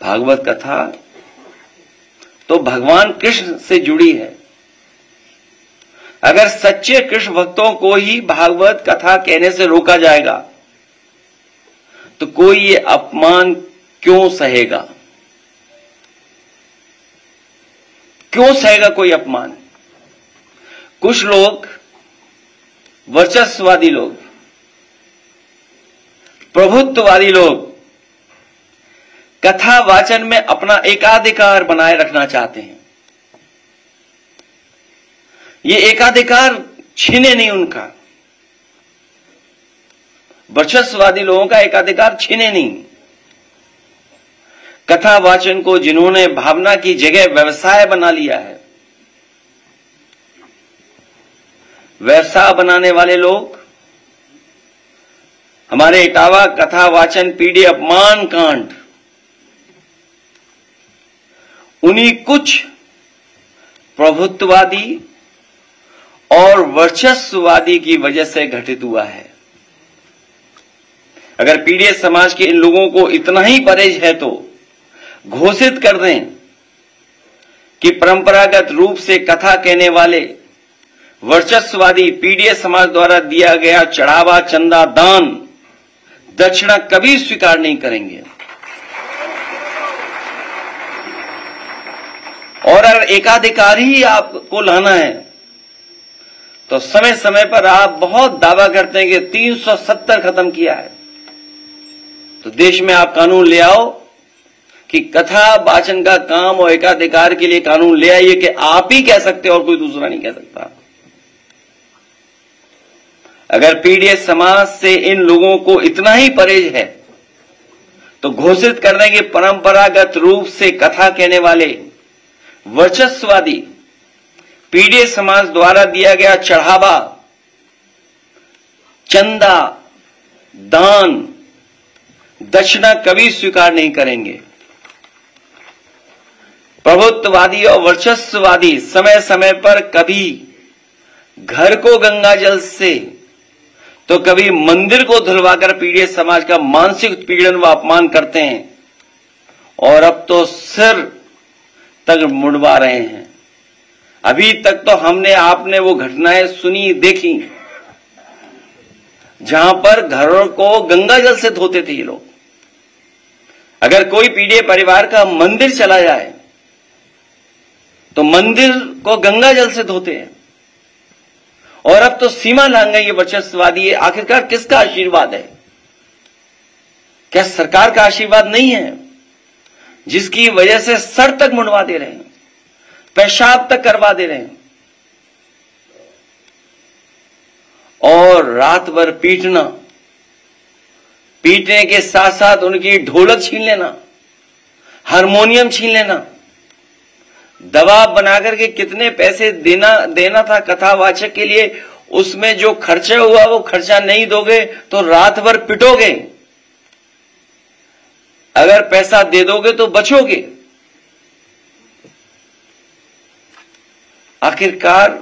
भागवत कथा तो भगवान कृष्ण से जुड़ी है। अगर सच्चे कृष्ण भक्तों को ही भागवत कथा कहने से रोका जाएगा तो कोई ये अपमान क्यों सहेगा? क्यों सहेगा कोई अपमान? कुछ लोग, वर्चस्ववादी लोग, प्रभुत्ववादी लोग कथा वाचन में अपना एकाधिकार बनाए रखना चाहते हैं। ये एकाधिकार छीने नहीं उनका, वर्चस्ववादी लोगों का एकाधिकार छीने नहीं। कथा वाचन को जिन्होंने भावना की जगह व्यवसाय बना लिया है, व्यवसाय बनाने वाले लोग हमारे इटावा कथा वाचन पीढ़ी अपमान कांड उन्हीं कुछ प्रभुत्ववादी और वर्चस्ववादी की वजह से घटित हुआ है। अगर पीढ़ी समाज के इन लोगों को इतना ही परहेज है तो घोषित कर दें कि परंपरागत रूप से कथा कहने वाले वर्चस्ववादी पीढ़ी समाज द्वारा दिया गया चढ़ावा, चंदा, दान, दक्षिणा कभी स्वीकार नहीं करेंगे। और अगर एकाधिकार ही आपको लाना है तो समय समय पर आप बहुत दावा करते हैं कि 370 खत्म किया है, तो देश में आप कानून ले आओ कि कथा वाचन का काम और एकाधिकार के लिए कानून ले आइए कि आप ही कह सकते और कोई दूसरा नहीं कह सकता। अगर पीढ़ी समाज से इन लोगों को इतना ही परहेज है तो घोषित कर दें कि परंपरागत रूप से कथा कहने वाले वर्चस्ववादी पीढ़ी समाज द्वारा दिया गया चढ़ावा, चंदा, दान, दक्षिणा कभी स्वीकार नहीं करेंगे। प्रभुत्ववादी और वर्चस्ववादी समय समय पर कभी घर को गंगा जल से तो कभी मंदिर को धुलवाकर पीढ़ी समाज का मानसिक उत्पीड़न व अपमान करते हैं और अब तो सिर तक मुड़वा रहे हैं। अभी तक तो हमने आपने वो घटनाएं सुनी, देखी जहां पर घरों को गंगा जल से धोते थे ये लोग। अगर कोई पीढ़ी परिवार का मंदिर चला जाए तो मंदिर को गंगा जल से धोते हैं और अब तो सीमा लांघ गई ये वर्चस्ववादी है। आखिरकार किसका आशीर्वाद है? क्या सरकार का आशीर्वाद नहीं है जिसकी वजह से सर तक मुंडवा दे रहे हैं, पेशाब तक करवा दे रहे हैं और रात भर पीटना, पीटने के साथ साथ उनकी ढोलक छीन लेना, हारमोनियम छीन लेना, दबाव बनाकर के कितने पैसे देना था कथावाचक के लिए, उसमें जो खर्चा हुआ वो खर्चा नहीं दोगे तो रात भर पिटोगे, अगर पैसा दे दोगे तो बचोगे। आखिरकार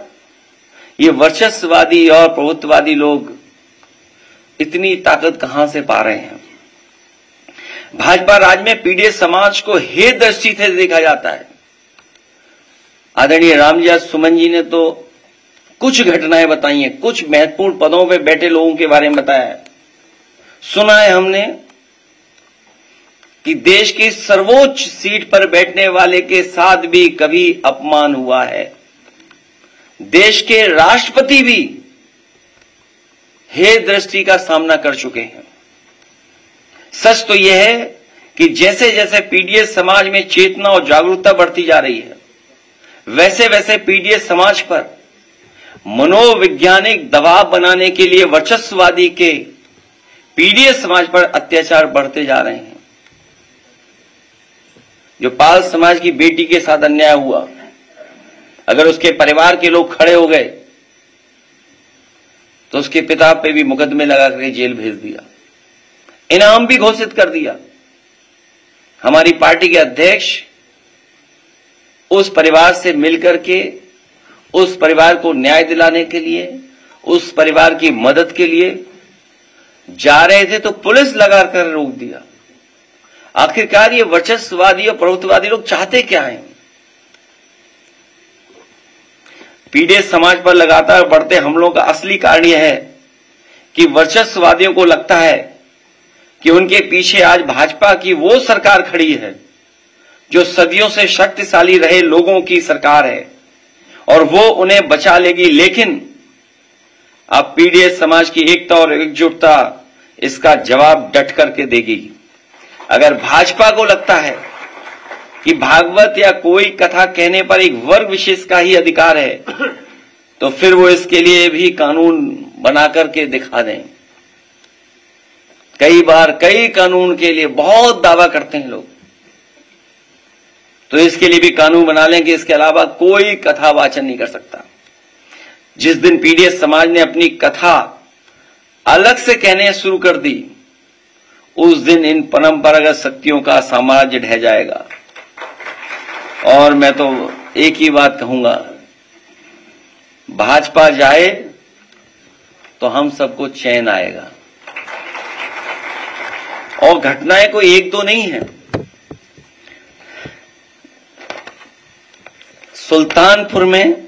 ये वर्चस्ववादी और प्रभुत्ववादी लोग इतनी ताकत कहां से पा रहे हैं? भाजपा राज में पीढ़ी समाज को हे दृष्टि से देखा जाता है। आदरणीय रामजी सुमन जी ने तो कुछ घटनाएं बताई हैं, कुछ महत्वपूर्ण पदों पे बैठे लोगों के बारे में बताया है। सुना है हमने कि देश की सर्वोच्च सीट पर बैठने वाले के साथ भी कभी अपमान हुआ है। देश के राष्ट्रपति भी हे दृष्टि का सामना कर चुके हैं। सच तो यह है कि जैसे जैसे पीढ़ी समाज में चेतना और जागरूकता बढ़ती जा रही है, वैसे वैसे पीढ़ी समाज पर मनोवैज्ञानिक दबाव बनाने के लिए वर्चस्ववादी के पीढ़ी समाज पर अत्याचार बढ़ते जा रहे हैं। जो पाल समाज की बेटी के साथ अन्याय हुआ, अगर उसके परिवार के लोग खड़े हो गए तो उसके पिता पे भी मुकदमे लगा करके जेल भेज दिया, इनाम भी घोषित कर दिया। हमारी पार्टी के अध्यक्ष उस परिवार से मिलकर के उस परिवार को न्याय दिलाने के लिए, उस परिवार की मदद के लिए जा रहे थे तो पुलिस लगाकर रोक दिया। आखिरकार ये वर्चस्ववादी और प्रभुत्ववादी लोग चाहते क्या हैं? पीड़ित समाज पर लगातार बढ़ते हमलों का असली कारण यह है कि वर्चस्ववादियों को लगता है कि उनके पीछे आज भाजपा की वो सरकार खड़ी है जो सदियों से शक्तिशाली रहे लोगों की सरकार है और वो उन्हें बचा लेगी। लेकिन अब पीड़ित समाज की एकता और एकजुटता इसका जवाब डट करके देगी। अगर भाजपा को लगता है कि भागवत या कोई कथा कहने पर एक वर्ग विशेष का ही अधिकार है, तो फिर वो इसके लिए भी कानून बना करके दिखा दें। कई बार कई कानून के लिए बहुत दावा करते हैं लोग, तो इसके लिए भी कानून बना लें कि इसके अलावा कोई कथा वाचन नहीं कर सकता। जिस दिन पीड़ित समाज ने अपनी कथा अलग से कहने शुरू कर दी, उस दिन इन परंपरागत शक्तियों का साम्राज्य ढह जाएगा। और मैं तो एक ही बात कहूंगा, भाजपा जाए तो हम सबको चैन आएगा। और घटनाएं कोई एक दो नहीं है। सुल्तानपुर में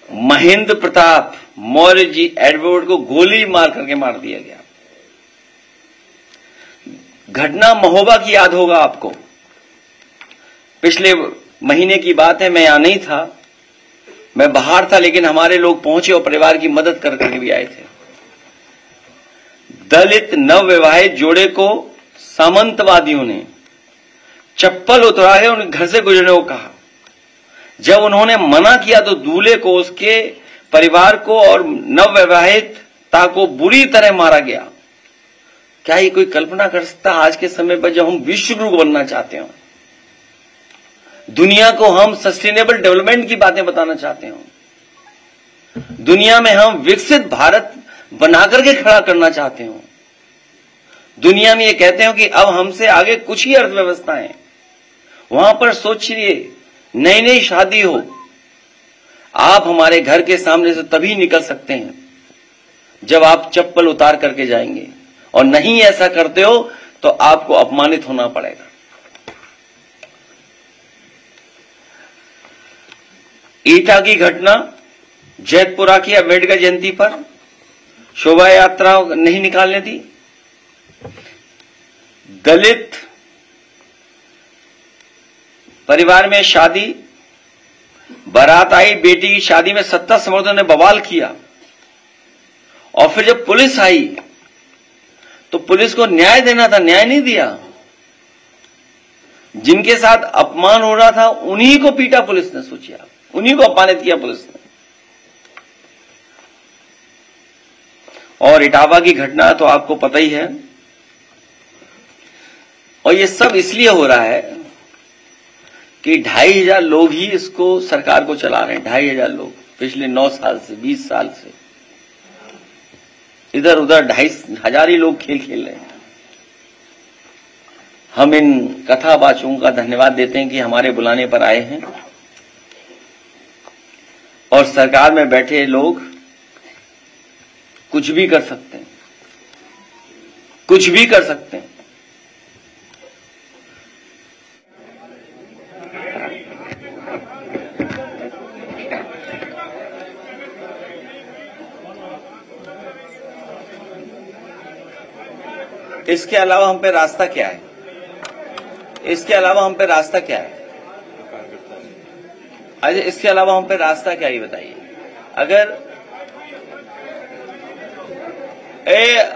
महेंद्र प्रताप मौर्य जी एडवर्ड को गोली मार करके मार दिया गया। घटना महोबा की याद होगा आपको। पिछले महीने की बात है, मैं यहां नहीं था, मैं बाहर था, लेकिन हमारे लोग पहुंचे और परिवार की मदद करके भी आए थे। दलित नवविवाहित जोड़े को सामंतवादियों ने चप्पल उतरा के उनके घर से गुजरने को कहा। जब उन्होंने मना किया तो दूल्हे को, उसके परिवार को और नवविवाहिता को बुरी तरह मारा गया। क्या ये कोई कल्पना कर सकता आज के समय पर, जब हम विश्व गुरु बनना चाहते हो, दुनिया को हम सस्टेनेबल डेवलपमेंट की बातें बताना चाहते हो, दुनिया में हम विकसित भारत बनाकर के खड़ा करना चाहते हो, दुनिया में ये कहते हो कि अब हमसे आगे कुछ ही अर्थव्यवस्थाएं, वहां पर सोचिए नई नई शादी हो, आप हमारे घर के सामने से तभी निकल सकते हैं जब आप चप्पल उतार करके जाएंगे, और नहीं ऐसा करते हो तो आपको अपमानित होना पड़ेगा। ईटा की घटना, जैतपुरा की अम्बेडकर जयंती पर शोभा यात्रा नहीं निकालने दी। दलित परिवार में शादी, बारात आई, बेटी की शादी में सत्ता समर्थकों ने बवाल किया, और फिर जब पुलिस आई तो पुलिस को न्याय देना था, न्याय नहीं दिया। जिनके साथ अपमान हो रहा था उन्हीं को पीटा पुलिस ने, सोचिए आप, उन्हीं को अपमानित किया पुलिस ने। और इटावा की घटना तो आपको पता ही है। और ये सब इसलिए हो रहा है कि 2,500 लोग ही इसको, सरकार को चला रहे हैं। 2,500 लोग पिछले 9 साल से, 20 साल से इधर उधर 2,500 ही लोग खेल खेल रहे हैं। हम इन कथावाचकों का धन्यवाद देते हैं कि हमारे बुलाने पर आए हैं, और सरकार में बैठे लोग कुछ भी कर सकते हैं, कुछ भी कर सकते हैं। इसके अलावा हम पे रास्ता क्या है? इसके अलावा हम पे रास्ता क्या है? अच्छा, इसके अलावा हम पे रास्ता क्या है, ये बताइए। अगर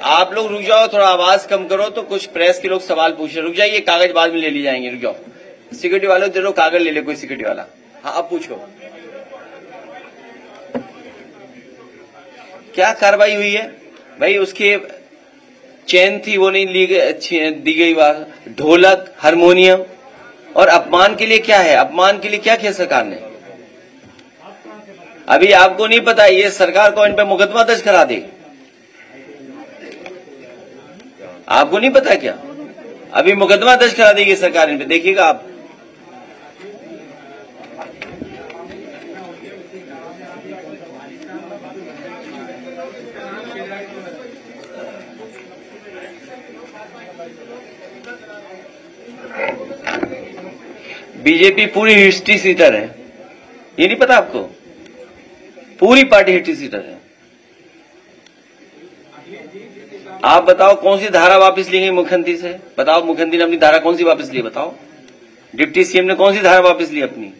आप लोग रुक जाओ, थोड़ा आवाज कम करो, तो कुछ प्रेस के लोग सवाल पूछ रहे। रुक जाइए, कागज बाद में ले ली जाएंगे। रुक जाओ, सिक्योरिटी वालों दे दो कागज, ले ले कोई सिक्योरिटी वाला। हाँ, अब पूछो, क्या कार्रवाई हुई है? भाई उसके चैन थी, वो नहीं दी गई। ढोलक, हारमोनियम, और अपमान के लिए क्या है? अपमान के लिए क्या किया सरकार ने? अभी आपको नहीं पता, ये सरकार को इन पे मुकदमा दर्ज करा दे। आपको नहीं पता क्या? अभी मुकदमा दर्ज करा देगी सरकार इन पे, देखिएगा आप। बीजेपी पूरी हिस्ट्री सीटर है, ये नहीं पता आपको? पूरी पार्टी हिस्ट्री सीटर है। आप बताओ कौन सी धारा वापस ली गई मुख्यमंत्री से? बताओ, मुख्यमंत्री ने अपनी धारा कौन सी वापस ली? बताओ, डिप्टी सीएम ने कौन सी धारा वापस ली अपनी?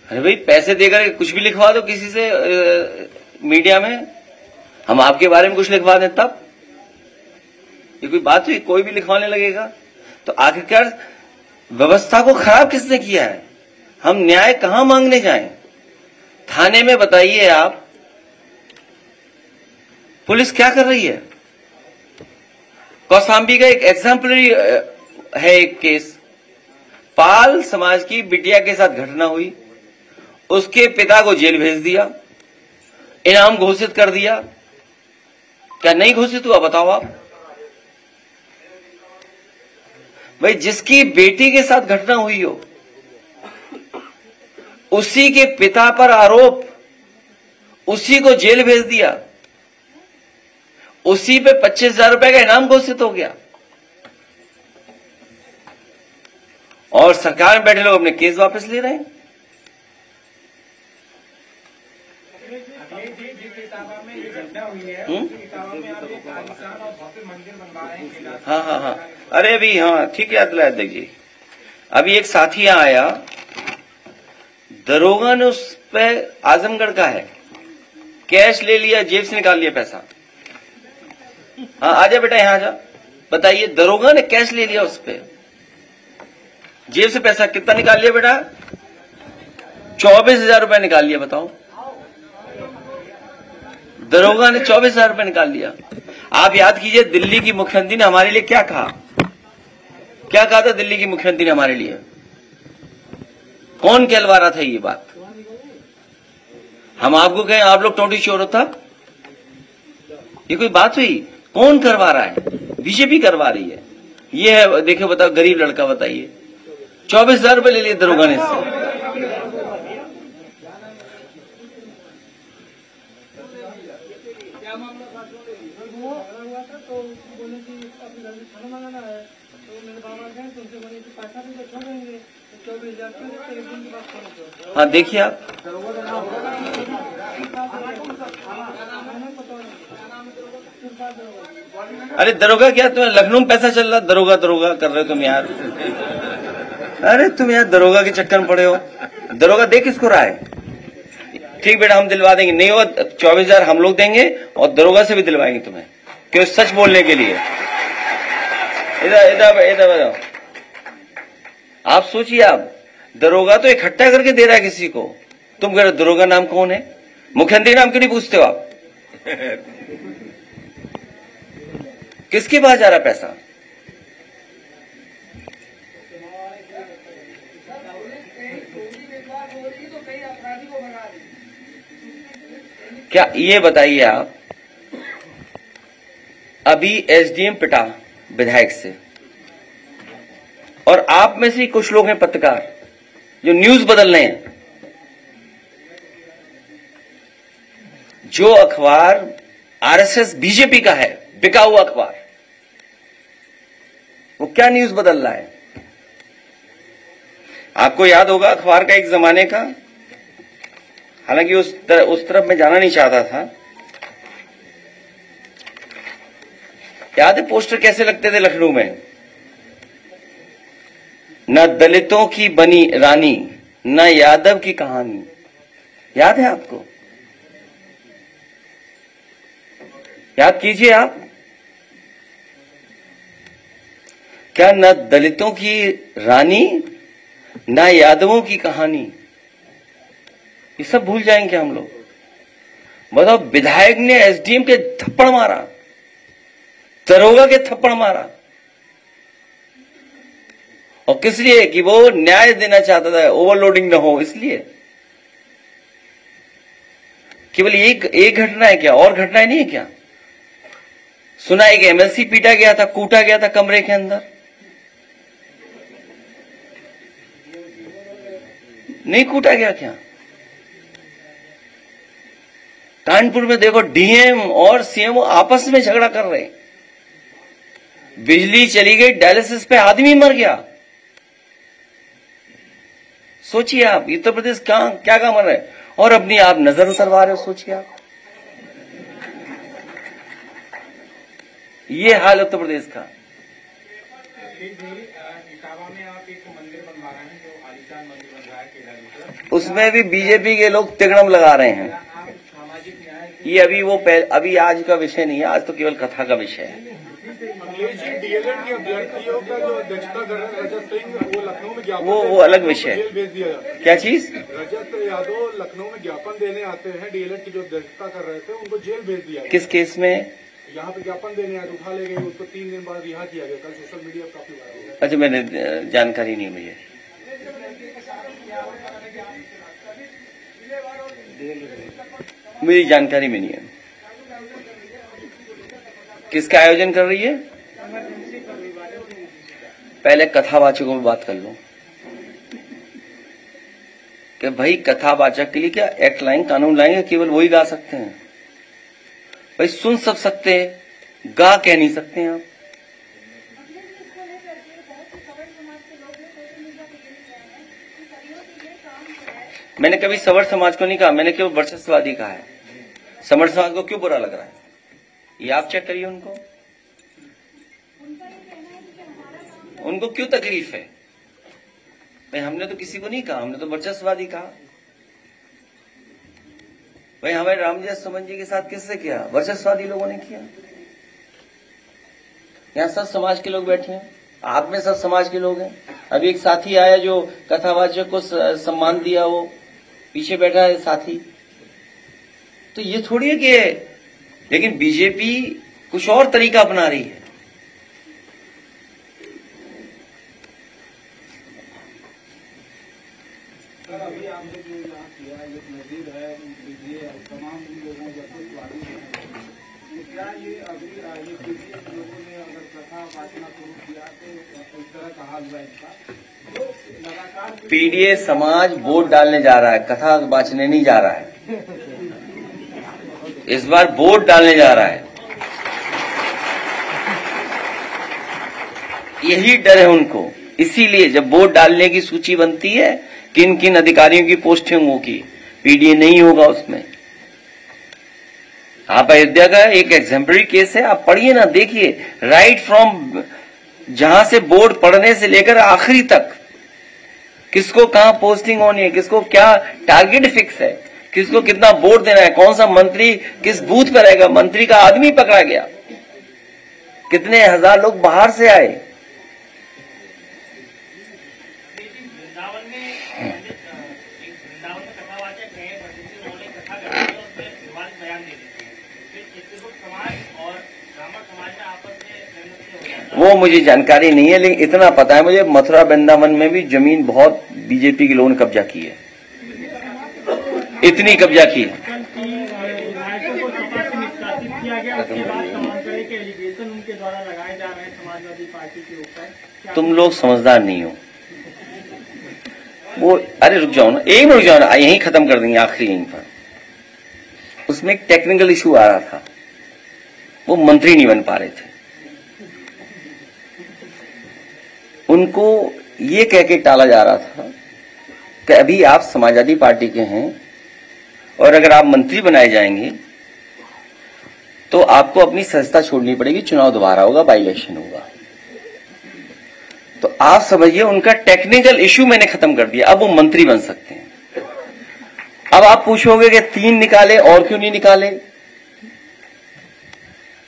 अरे भाई, पैसे देकर कुछ भी लिखवा दो किसी से मीडिया में, हम आपके बारे में कुछ लिखवा दें तब ये कोई बात हुई? कोई भी लिखवाने लगेगा तो आखिरकार व्यवस्था को खराब किसने किया है? हम न्याय कहां मांगने जाएं? थाने में बताइए आप, पुलिस क्या कर रही है? कौशाम्बी का एक एग्जाम्पलरी है एक केस, पाल समाज की बिटिया के साथ घटना हुई, उसके पिता को जेल भेज दिया, इनाम घोषित कर दिया। क्या नहीं घोषित हुआ? बताओ आप भाई, जिसकी बेटी के साथ घटना हुई हो उसी के पिता पर आरोप, उसी को जेल भेज दिया, उसी पे 25,000 रुपए का इनाम घोषित हो गया, और सरकार में बैठे लोग अपने केस वापस ले रहे हैं। हाँ हाँ हाँ, अरे अभी, हाँ ठीक याद दिलाया। देखिए, अभी एक साथी यहां आया, दरोगा ने उस पे, आजमगढ़ का है, कैश ले लिया, जेब से निकाल लिया पैसा। हाँ आजा बेटा, यहां आजा, बताइए, दरोगा ने कैश ले लिया उस पे, जेब से पैसा कितना निकाल लिया बेटा? 24,000 रुपए निकाल लिया। बताओ, दरोगा ने 24,000 रुपए निकाल लिया। आप याद कीजिए, दिल्ली की मुख्यमंत्री ने हमारे लिए क्या कहा? क्या कहा था दिल्ली की मुख्यमंत्री ने हमारे लिए? कौन कहलवा रहा था ये बात? हम आपको कहें आप लोग टोटी चोर था? ये कोई बात हुई? कौन करवा रहा है? बीजेपी करवा रही है। ये है, देखो बताओ, गरीब लड़का, बताइए, 24,000 रुपए ले लिए दरोगा ने इससे। हाँ देखिए आप, अरे दरोगा क्या, तुम्हें लखनऊ में पैसा चल रहा, दरोगा दरोगा कर रहे हो तुम यार। अरे तुम यार दरोगा के चक्कर में पड़े हो। दरोगा दे किसको रहा है? ठीक बेटा, हम दिलवा देंगे, नहीं हो 24,000 हम लोग देंगे और दरोगा से भी दिलवाएंगे तुम्हें, क्यों? सच बोलने के लिए। इधर इधर इधर, आप सोचिए, आप दरोगा तो इकट्ठा करके दे रहा है किसी को, तुम कह रहे दरोगा नाम कौन है? मुख्यमंत्री नाम क्यों नहीं पूछते हो आप? किसके पास जा रहा पैसा? क्या ये बताइए आप, अभी एसडीएम पिटा विधायक से, और आप में से कुछ लोग हैं पत्रकार जो न्यूज बदल रहे हैं। जो अखबार आरएसएस बीजेपी का है, बिका हुआ अखबार, वो क्या न्यूज बदल रहा है? आपको याद होगा अखबार का एक जमाने का, हालांकि उस तरफ मैं जाना नहीं चाहता था। याद है पोस्टर कैसे लगते थे लखनऊ में? न दलितों की बनी रानी, न यादव की कहानी। याद है आपको? याद कीजिए आप, क्या न दलितों की रानी न यादवों की कहानी? ये सब भूल जाएंगे हम लोग? बताओ, विधायक ने एसडीएम के थप्पड़ मारा, दरोगा के थप्पड़ मारा, और किस लिए? कि वो न्याय देना चाहता था, ओवरलोडिंग न हो इसलिए। केवल एक घटना है क्या? और घटनाएं नहीं है क्या? सुना एक एमएलसी पीटा गया था, कूटा गया था कमरे के अंदर, नहीं कूटा गया क्या? कानपुर में देखो, डीएम और सीएम आपस में झगड़ा कर रहे, बिजली चली गई, डायलिसिस पे आदमी मर गया, सोचिए आप, उत्तर प्रदेश क्या काम कर रहे हैं और अपनी आप नजर उतरवा रहे हो। सोचिए आप, ये हाल उत्तर प्रदेश का। उसमें भी बीजेपी के लोग तिगड़म लगा रहे हैं। ये अभी आज का विषय नहीं है, आज तो केवल कथा का विषय है। डीएलएड के अभ्यर्थियों का जो अध्यक्षता कर रहे हैं रजत सिंह, वो लखनऊ में ज्ञापन वो अलग विषय है। भेज दिया जाता है। क्या चीज? रजत यादव लखनऊ में ज्ञापन देने आते हैं, डीएलएड की जो अध्यक्षता कर रहे थे उनको जेल भेज दिया। किस केस में? यहाँ पे ज्ञापन देने आए, उठा ले गए, उसको 3 दिन बाद रिहा किया गया। कल सोशल मीडिया पर काफी वायरल हुआ। अच्छा, मैंने जानकारी नहीं मुझे, मेरी जानकारी में नहीं है। किसका आयोजन कर रही है? पहले कथावाचकों में बात कर लो कि भाई कथावाचक के लिए क्या एक्ट लाएंगे, कानून लाएंगे? केवल वही गा सकते हैं भाई, सुन सब सकते हैं, गा कह नहीं सकते हैं आप। मैंने कभी सवर समाज को नहीं कहा, मैंने केवल वर्चस्ववादी कहा है। सवर समाज को क्यों बुरा लग रहा है ये आप चेक करिए। उनको क्यों तकलीफ है? भाई हमने तो किसी को नहीं कहा, हमने तो वर्चस्ववादी कहा। भाई हमारे रामजी सुमन जी के साथ किससे किया? वर्चस्ववादी लोगों ने किया। यहाँ सब समाज के लोग बैठे हैं, आप में सब समाज के लोग हैं। अभी एक साथी आया जो कथावाचक को सम्मान दिया, वो पीछे बैठा है साथी। तो ये थोड़ी है कि, लेकिन बीजेपी कुछ और तरीका अपना रही है। सर अभी आपने जो यहाँ किया ये नजीर है, तमाम लोगों क्या ये अभी लोगों ने अगर कथा वाचना शुरू किया तो इस तरह का हाल हुआ इसका? तो लगातार पीडीए समाज वोट डालने जा रहा है, कथा वाचने नहीं जा रहा है। इस बार वोट डालने जा रहा है, यही डर है उनको। इसीलिए जब वोट डालने की सूची बनती है, किन किन अधिकारियों की पोस्टिंग होगी, पीडीए नहीं होगा उसमें। आप अयोध्या का एक एग्जाम्पलरी केस है, आप पढ़िए ना, देखिए। राइट फ्रॉम जहां से बोर्ड पढ़ने से लेकर आखिरी तक, किसको कहां पोस्टिंग होनी है, किसको क्या टारगेट फिक्स है, किसको कितना वोट देना है, कौन सा मंत्री किस बूथ पर रहेगा। मंत्री का आदमी पकड़ा गया, कितने हजार लोग बाहर से आए। वो मुझे जानकारी नहीं है, लेकिन इतना पता है मुझे, मथुरा वृंदावन में भी जमीन बहुत बीजेपी के लोगों ने कब्जा की है, इतनी कब्जा की है। तुम लोग समझदार नहीं हो। वो अरे रुक जाओ ना, एक मिनट रुक जाओ ना, यहीं खत्म कर देंगे आखिरी यहीं पर। उसमें एक टेक्निकल इशू आ रहा था, वो मंत्री नहीं बन पा रहे थे। उनको ये कह के टाला जा रहा था कि अभी आप समाजवादी पार्टी के हैं और अगर आप मंत्री बनाए जाएंगे तो आपको अपनी सदस्यता छोड़नी पड़ेगी, चुनाव दोबारा होगा, बाई इलेक्शन होगा। तो आप समझिए उनका टेक्निकल इश्यू मैंने खत्म कर दिया, अब वो मंत्री बन सकते हैं। अब आप पूछोगे कि 3 निकाले और क्यों नहीं निकाले?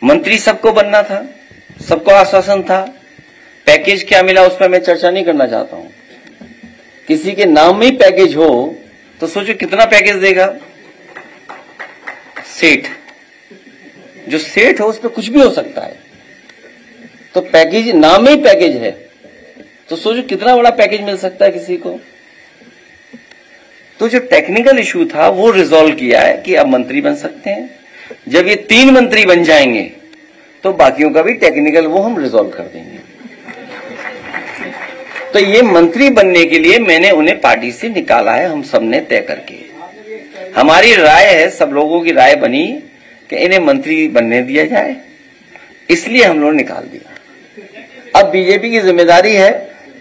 मंत्री सबको बनना था, सबको आश्वासन था। पैकेज क्या मिला उस पर मैं चर्चा नहीं करना चाहता हूं। किसी के नाम में ही पैकेज हो तो सोचो कितना पैकेज देगा। सेठ, जो सेठ हो उस पर कुछ भी हो सकता है, तो पैकेज नाम में ही पैकेज है तो सोचो कितना बड़ा पैकेज मिल सकता है किसी को। तो जो टेक्निकल इशू था वो रिजॉल्व किया है कि अब मंत्री बन सकते हैं। जब ये 3 मंत्री बन जाएंगे तो बाकियों का भी टेक्निकल वो हम रिजॉल्व कर देंगे। तो ये मंत्री बनने के लिए मैंने उन्हें पार्टी से निकाला है, हम सबने तय करके। हमारी राय है, सब लोगों की राय बनी कि इन्हें मंत्री बनने दिया जाए, इसलिए हम लोग निकाल दिया। अब बीजेपी की जिम्मेदारी है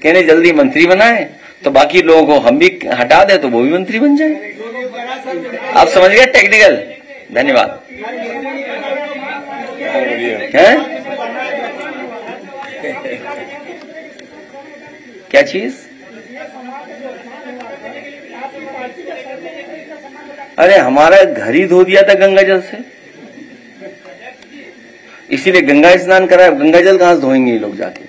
कि इन्हें जल्दी मंत्री बनाए, तो बाकी लोगों को हम भी हटा दे तो वो भी मंत्री बन जाए। आप समझ गए टेक्निकल। धन्यवाद। हैं? क्या चीज? अरे हमारा घर ही धो दिया था गंगा जल से, इसीलिए गंगा स्नान कराया। गंगा जल कहां से धोएंगे ये लोग जाके?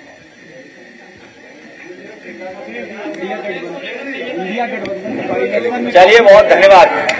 चलिए बहुत धन्यवाद।